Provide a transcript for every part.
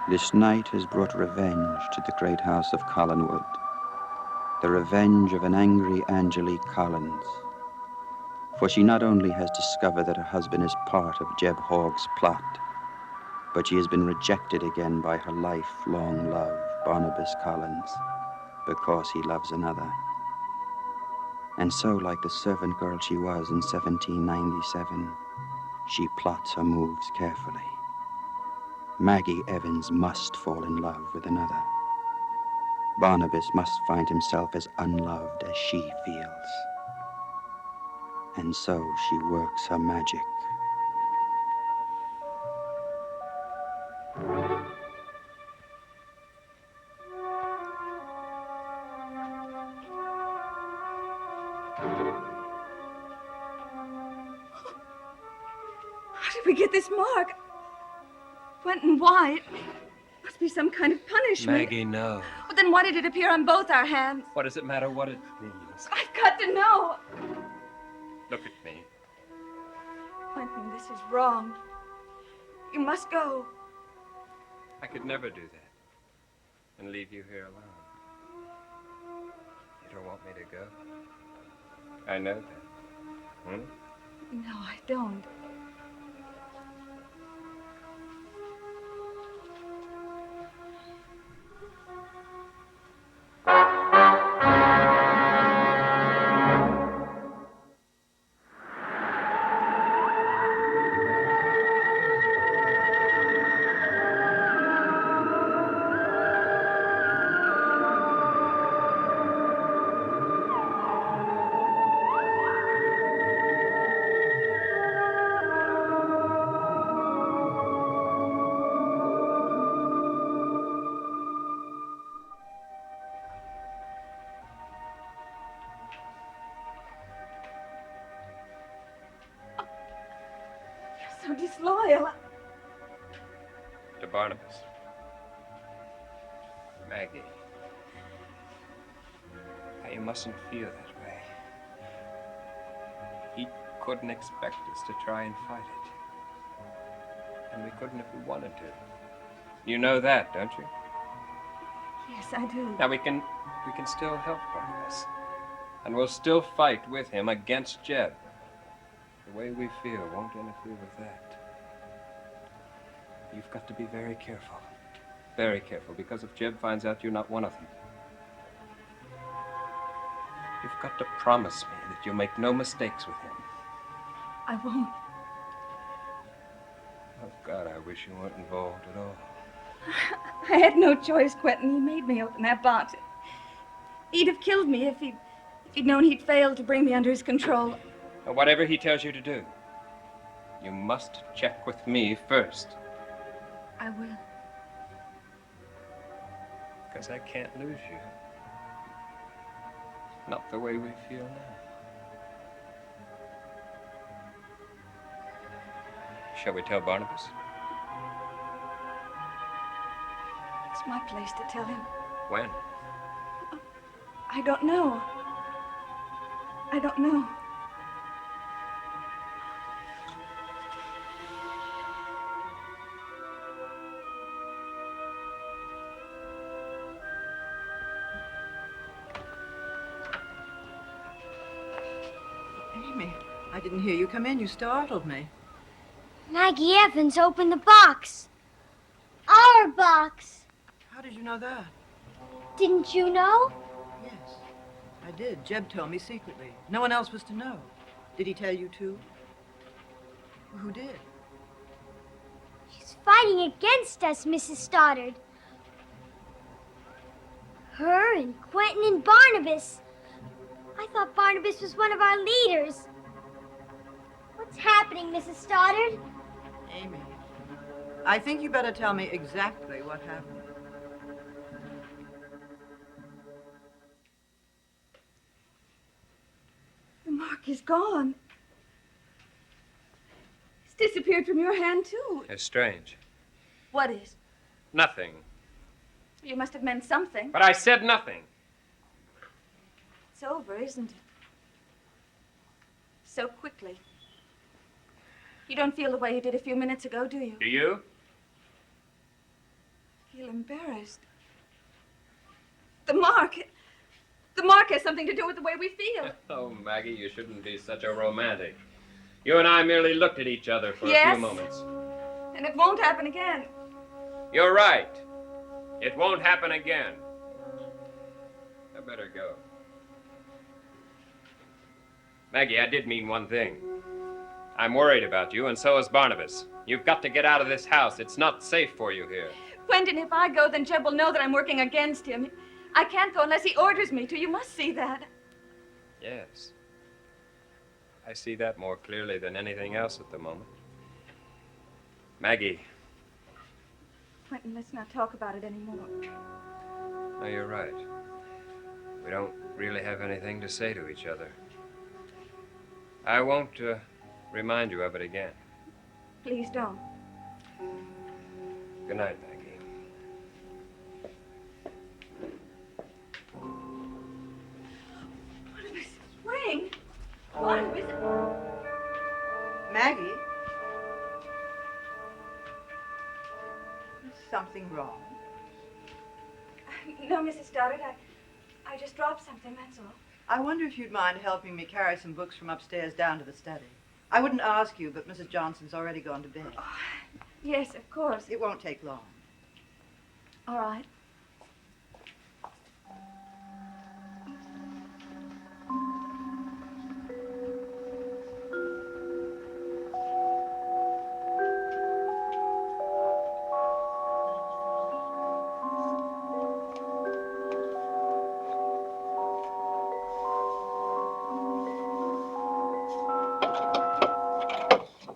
This night has brought revenge to the great house of Collinwood. The revenge of an angry Angelique Collins. For she not only has discovered that her husband is part of Jeb Hogg's plot, but she has been rejected again by her lifelong love, Barnabas Collins, because he loves another. And so, like the servant girl she was in 1797, she plots her moves carefully. Maggie Evans must fall in love with another. Barnabas must find himself as unloved as she feels. And so she works her magic. How did we get this mark? Quentin, why? It must be some kind of punishment. Maggie, no. But then why did it appear on both our hands? What does it matter what it means? I've got to know. Look at me. Quentin, this is wrong. You must go. I could never do that and leave you here alone. You don't want me to go? I know that. No, I don't. So disloyal. To Barnabas. Maggie. Now, you mustn't feel that way. He couldn't expect us to try and fight it. And we couldn't if we wanted to. You know that, don't you? Yes, I do. Now we can still help Barnabas. And we'll still fight with him against Jeb. The way we feel won't interfere with that. You've got to be very careful. Very careful, because if Jeb finds out you're not one of them, you've got to promise me that you'll make no mistakes with him. I won't. Oh, God, I wish you weren't involved at all. I had no choice, Quentin. He made me open that box. He'd have killed me if he'd known he'd failed to bring me under his control. And whatever he tells you to do, you must check with me first. I will. Because I can't lose you. Not the way we feel now. Shall we tell Barnabas? It's my place to tell him. When? I don't know. I don't know. Amy, I didn't hear you come in. You startled me. Maggie Evans opened the box. Our box. How did you know that? Didn't you know? Yes, I did. Jeb told me secretly. No one else was to know. Did he tell you too? Who did? She's fighting against us, Mrs. Stoddard. Her and Quentin and Barnabas. I thought Barnabas was one of our leaders. What's happening, Mrs. Stoddard? Amy, I think you better tell me exactly what happened. The mark is gone. It's disappeared from your hand, too. It's strange. What is? Nothing. You must have meant something. But I said nothing. It's over, isn't it? So quickly. You don't feel the way you did a few minutes ago, do you? Do you? feel embarrassed. The mark has something to do with the way we feel. Oh, Maggie, you shouldn't be such a romantic. You and I merely looked at each other for a Yes. few moments. And it won't happen again. You're right. It won't happen again. I better go. Maggie, I did mean one thing. I'm worried about you, and so is Barnabas. You've got to get out of this house. It's not safe for you here. Quentin, if I go, then Jeb will know that I'm working against him. I can't go unless he orders me to. You must see that. Yes. I see that more clearly than anything else at the moment. Maggie. Quentin, let's not talk about it anymore. No, you're right. We don't really have anything to say to each other. I won't remind you of it again. Please don't. Good night, Maggie. Barnabas, ring. Barnabas. Maggie? Is something wrong? No, Mrs. Stoddard. I just dropped something, that's all. I wonder if you'd mind helping me carry some books from upstairs down to the study. I wouldn't ask you, but Mrs. Johnson's already gone to bed. Oh, yes, of course. It won't take long. All right.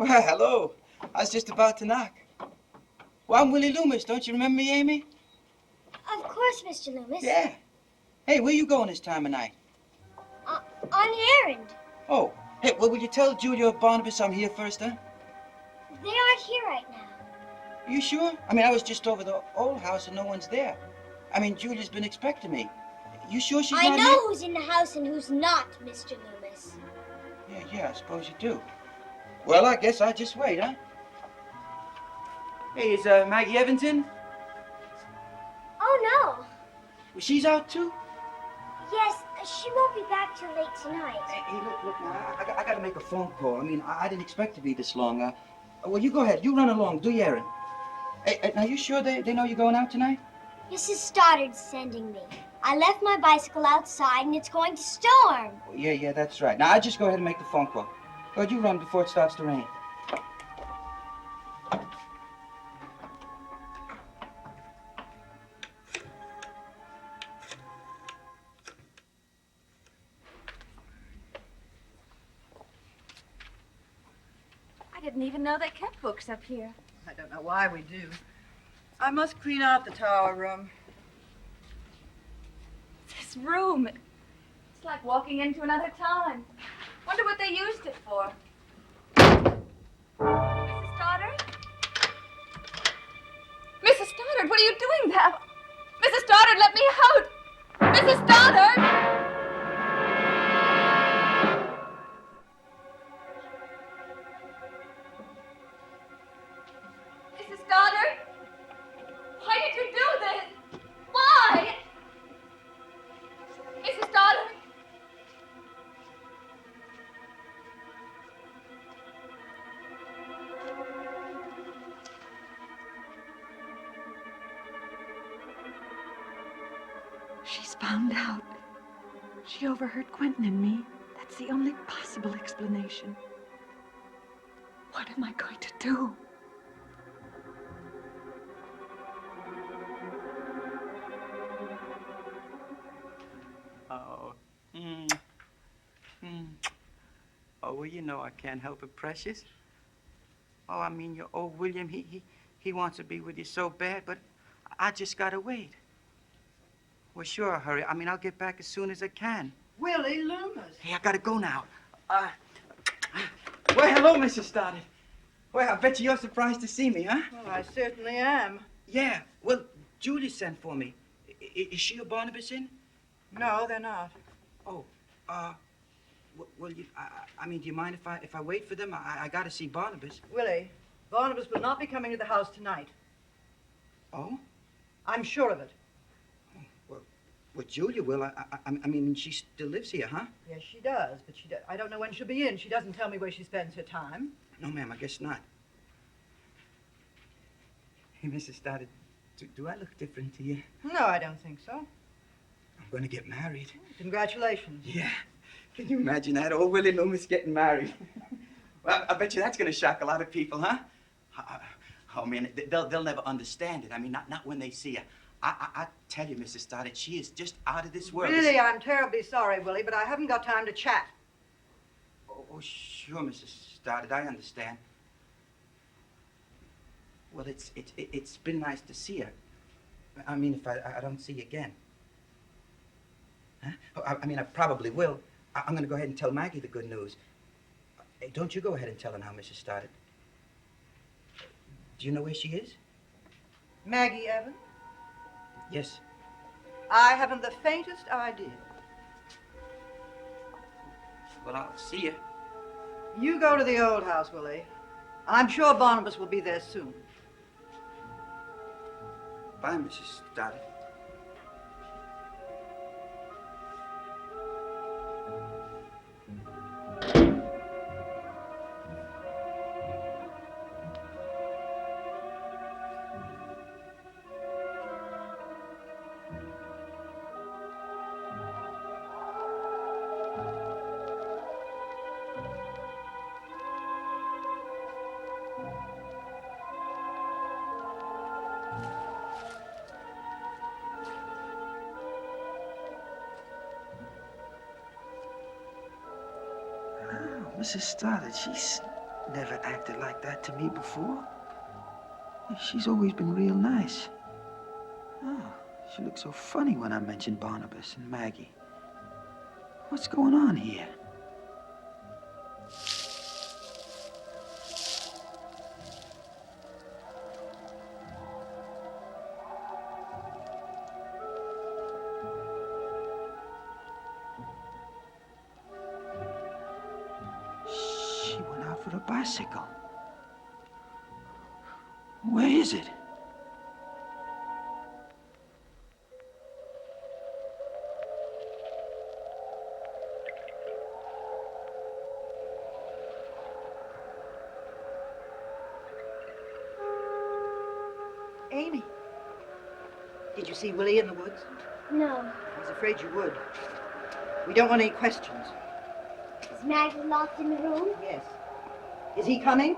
Well, hello. I was just about to knock. Well, I'm Willie Loomis. Don't you remember me, Amy? Of course, Mr. Loomis. Yeah. Hey, where you going this time of night? On an errand. Oh, hey, well, will you tell Julia or Barnabas I'm here first, huh? They aren't here right now. You sure? I mean, I was just over the old house and no one's there. I mean, Julia's been expecting me. You sure she's I not know here? who's in the house and who's not, Mr. Loomis. Yeah, I suppose you do. Well, I guess I'll just wait, huh? Hey, is Maggie Evans in? Oh, no. Well, she's out too? Yes, she won't be back till late tonight. Hey, look, now, I gotta make a phone call. I mean, I didn't expect to be this long. Well, you go ahead. You run along. Do your errand. Hey, now, you sure they know you're going out tonight? Mrs. Stoddard's sending me. I left my bicycle outside and it's going to storm. Yeah, that's right. Now, I just go ahead and make the phone call. Go ahead, you run before it starts to rain. I didn't even know they kept books up here. I don't know why we do. I must clean out the tower room. This room, it's like walking into another time. Wonder what they used it for. Mrs. Stoddard? Mrs. Stoddard, what are you doing there? Mrs. Stoddard, let me out! Mrs. Stoddard! Mrs. Stoddard? Why did you do this? Why? Mrs. Stoddard? She's found out. She overheard Quentin and me. That's the only possible explanation. What am I going to do? Oh. Oh, well, you know I can't help it, precious. Oh, I mean, your old William, he wants to be with you so bad, but I just gotta wait. Well, sure, I'll hurry. I mean, I'll get back as soon as I can. Willie Loomis. Hey, I gotta go now. Well, hello, Mrs. Stoddard. Well, I bet you're surprised to see me, huh? Well, I certainly am. Yeah, well, Julie sent for me. Is she or Barnabas in? No, they're not. Oh, well, I mean, do you mind if I wait for them? I gotta see Barnabas. Willie, Barnabas will not be coming to the house tonight. Oh? I'm sure of it. Well, Julia will. I mean, she still lives here, huh? Yes, she does, but I don't know when she'll be in. She doesn't tell me where she spends her time. No, ma'am, I guess not. Hey, Mrs. Stoddard, do I look different to you? No, I don't think so. I'm going to get married. Congratulations. Yeah. Can you imagine that? Old Willie Loomis getting married. Well, I bet you that's going to shock a lot of people, huh? I mean, they'll never understand it. I mean, not when they see her. I tell you, Mrs. Stoddard, she is just out of this world. Really, I'm terribly sorry, Willie, but I haven't got time to chat. Oh, sure, Mrs. Stoddard, I understand. Well, it's been nice to see her. I mean, if I don't see you again. Huh? I mean, I probably will. I'm going to go ahead and tell Maggie the good news. Hey, don't you go ahead and tell her now, Mrs. Stoddard. Do you know where she is? Maggie Evans? Yes. I haven't the faintest idea. Well, I'll see you. You go to the old house, Willie. I'm sure Barnabas will be there soon. Bye, Mrs. Stoddard. Mrs. Stoddard, she's never acted like that to me before. She's always been real nice. Oh, she looks so funny when I mention Barnabas and Maggie. What's going on here? A bicycle. Where is it? Amy, did you see Willie in the woods? No. I was afraid you would. We don't want any questions. Is Maggie locked in the room? Yes. Is he coming?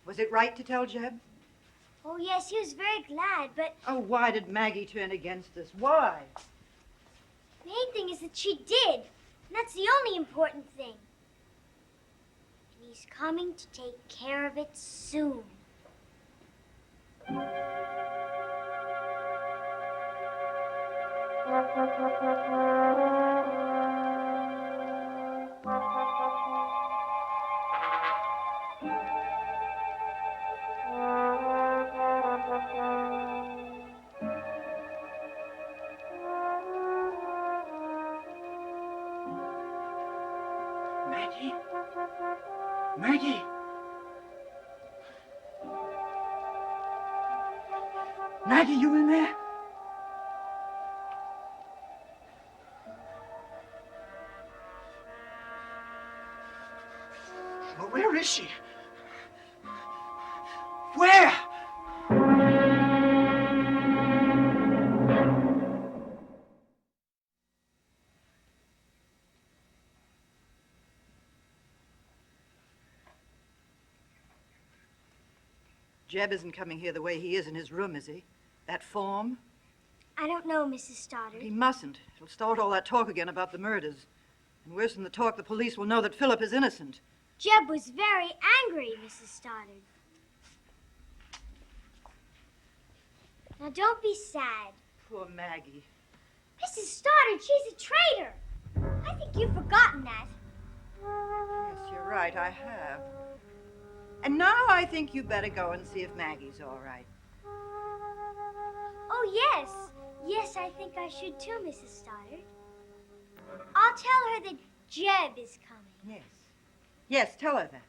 Was it right to tell Jeb? Oh, yes, he was very glad, but Oh, why did Maggie turn against us? Why? the main thing is that she did. And that's the only important thing. And he's coming to take care of it soon. Maggie? Maggie? Maggie, you in there? Well, where is she? Where? Jeb isn't coming here the way he is in his room, is he? That form? I don't know, Mrs. Stoddard. He mustn't. It'll start all that talk again about the murders. And worse than the talk, the police will know that Philip is innocent. Jeb was very angry, Mrs. Stoddard. Now, don't be sad. Poor Maggie. Mrs. Stoddard, she's a traitor. I think you've forgotten that. Yes, you're right, I have. And now I think you better go and see if Maggie's all right. Oh, yes. Yes, I think I should too, Mrs. Stoddard. I'll tell her that Jeb is coming. Yes. Yes, tell her that.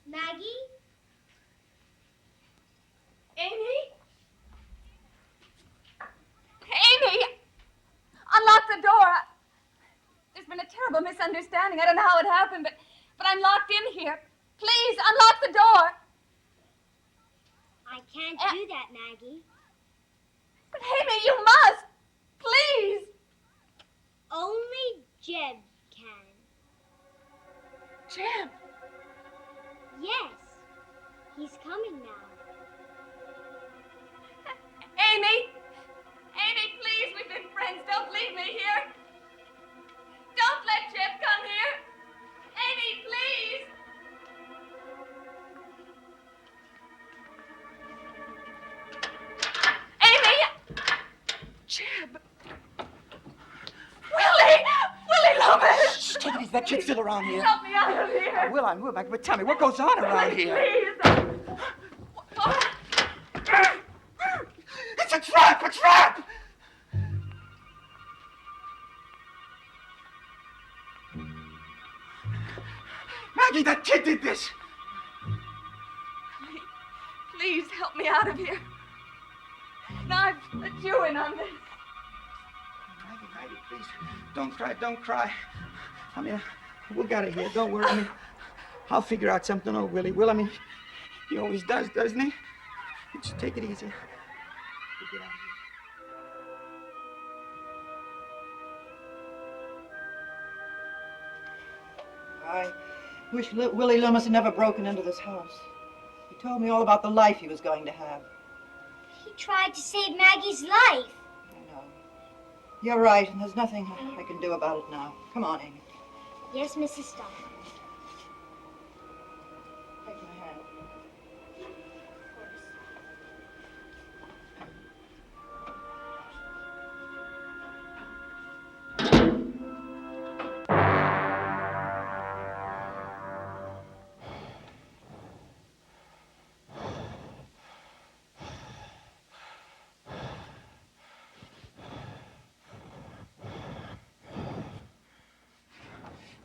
Maggie? Amy? Amy! Unlock the door. There's been a terrible misunderstanding. I don't know how it happened, but I'm locked in here. Please, unlock the door. I can't do that, Maggie. But Amy, you must. Please. Only Jeb can. Jeb. Yes. He's coming now. Amy! Amy, please, we've been friends. Don't leave me here. Don't let Jeb come here. Amy, please. Amy! Jeb. Willie! Willie Lopez! Shh, take it easy. That kid's still around here. Help me out of here. I will, Maggie, but tell me, what goes on around here? Please. It's a trap! A trap! Maggie, that kid did this! Please help me out of here. Now I've let you in on this. Maggie, please. Don't cry, don't cry. I mean, we got it here. Don't worry. I mean, I'll figure out something. Oh, Willie will. I mean, he always does, doesn't he? Just take it easy. We'll get out of here. I wish Willie Loomis had never broken into this house. He told me all about the life he was going to have. He tried to save Maggie's life. I know. You're right, and there's nothing I can do about it now. Come on, Amy. Yes, Mrs. Stoddard. Take my hand.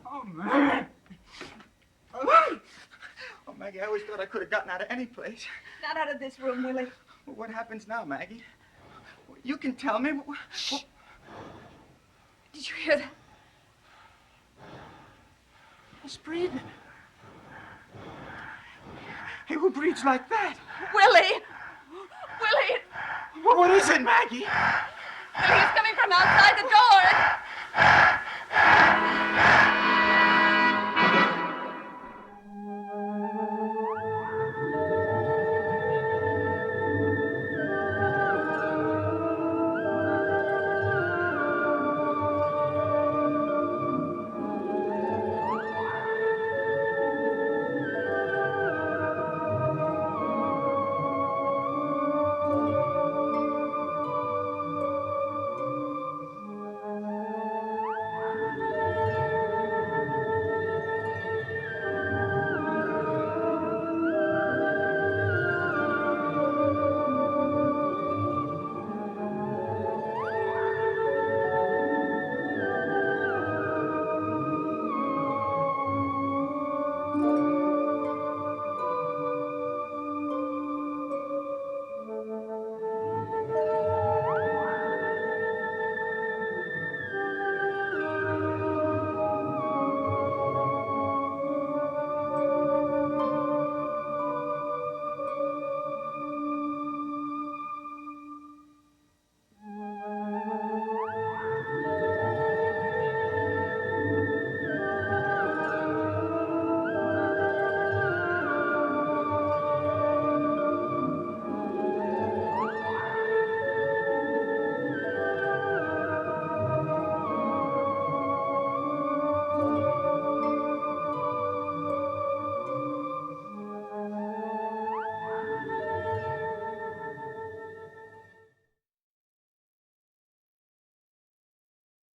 Oh, man. Oh, Maggie, I always thought I could have gotten out of any place. Not out of this room, Willie. Well, what happens now, Maggie? You can tell me. Did you hear that? Who's breathing? Hey, who breathes like that? Willie! Willie! Well, what is it, Maggie? Willie is coming from outside the door.